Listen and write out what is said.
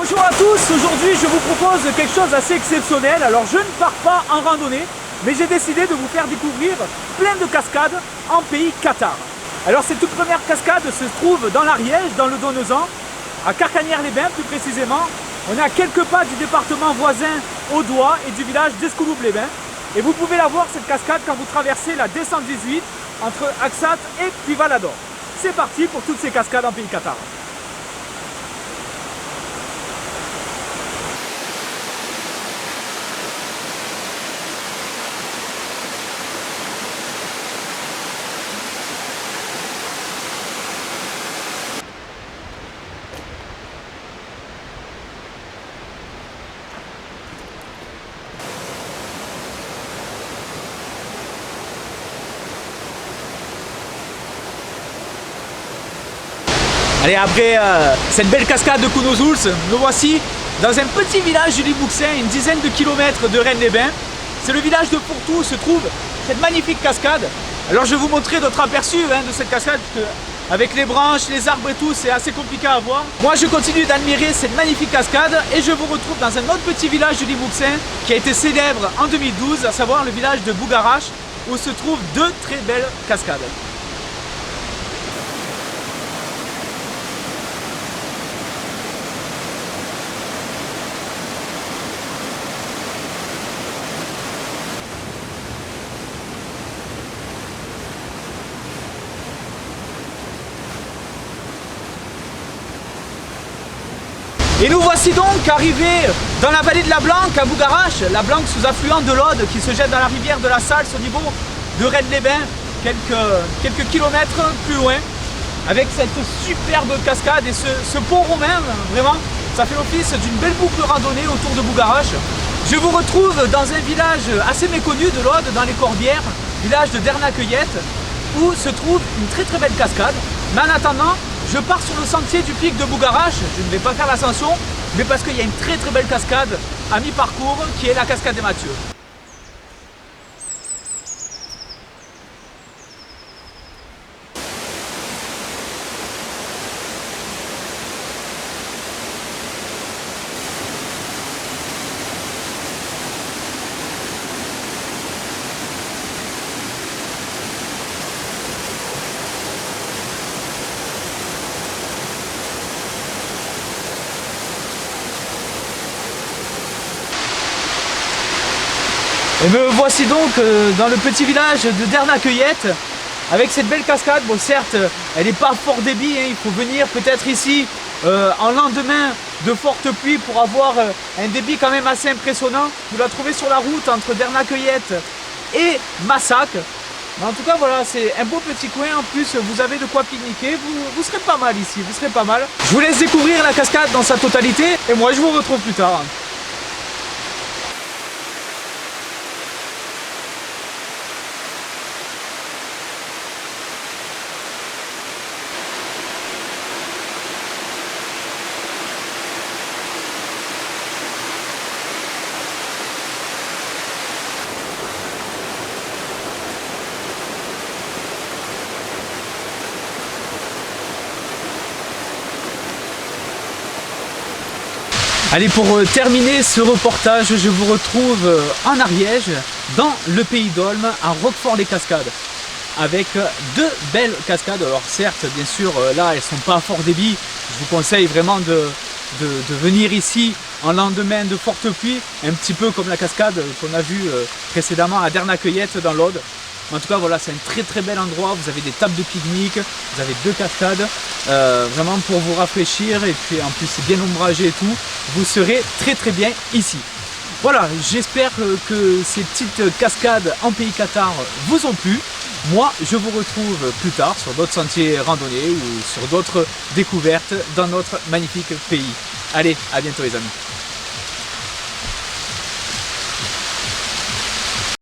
Bonjour à tous, aujourd'hui je vous propose quelque chose d'assez exceptionnel. Alors je ne pars pas en randonnée, mais j'ai décidé de vous faire découvrir plein de cascades en pays Qatar. Alors cette toute première cascade se trouve dans l'Ariège, dans le Donezan, à Carcagnères-les-Bains plus précisément. On est à quelques pas du département voisin Audois et du village d'Escouloup-les-Bains. Et vous pouvez la voir cette cascade quand vous traversez la D118 entre Axat et Puy-Valador. C'est parti pour toutes ces cascades en pays Qatar. Allez, après cette belle cascade de Kounouzouls, nous voici dans un petit village du Limousin, une dizaine de kilomètres de Rennes-les-Bains. C'est le village de Fourtou où se trouve cette magnifique cascade. Alors je vais vous montrer d'autres aperçus de cette cascade, parce que avec les branches, les arbres et tout, c'est assez compliqué à voir. Moi je continue d'admirer cette magnifique cascade et je vous retrouve dans un autre petit village du Limousin qui a été célèbre en 2012, à savoir le village de Bougarache, où se trouvent deux très belles cascades. Et nous voici donc arrivés dans la vallée de la Blanque à Bougarache, la Blanque sous-affluent de l'Aude qui se jette dans la rivière de la Salse au niveau de Rennes-les-Bains, quelques kilomètres plus loin, avec cette superbe cascade et ce pont romain, vraiment, ça fait l'office d'une belle boucle randonnée autour de Bougarache. Je vous retrouve dans un village assez méconnu de l'Aude, dans les Corbières, village de Dernacueillette, où se trouve une très très belle cascade. Mais en attendant, je pars sur le sentier du pic de Bougarache. Je ne vais pas faire l'ascension, mais parce qu'il y a une très très belle cascade à mi-parcours qui est la cascade des Mathieu. Et me voici donc dans le petit village de Dernacueillette avec cette belle cascade. Bon, certes, elle n'est pas fort débit, il faut venir peut-être ici en lendemain de fortes pluies pour avoir un débit quand même assez impressionnant. Vous la trouvez sur la route entre Dernacueillette et Massac. Mais en tout cas, voilà, c'est un beau petit coin. En plus, vous avez de quoi pique-niquer. Vous serez pas mal ici, vous serez pas mal. Je vous laisse découvrir la cascade dans sa totalité et moi, je vous retrouve plus tard. Allez, pour terminer ce reportage, je vous retrouve en Ariège, dans le pays d'Olme, à Roquefort-les-Cascades, avec deux belles cascades. Alors certes, bien sûr, là, elles ne sont pas à fort débit. Je vous conseille vraiment de venir ici en lendemain de fortes pluies, un petit peu comme la cascade qu'on a vue précédemment à Dernacueillette dans l'Aude. En tout cas, voilà, c'est un très très bel endroit. Vous avez des tables de pique-nique, vous avez deux cascades, vraiment pour vous rafraîchir. Et puis en plus, c'est bien ombragé et tout. Vous serez très très bien ici. Voilà, j'espère que ces petites cascades en pays Qatar vous ont plu. Moi, je vous retrouve plus tard sur d'autres sentiers randonnés ou sur d'autres découvertes dans notre magnifique pays. Allez, à bientôt les amis.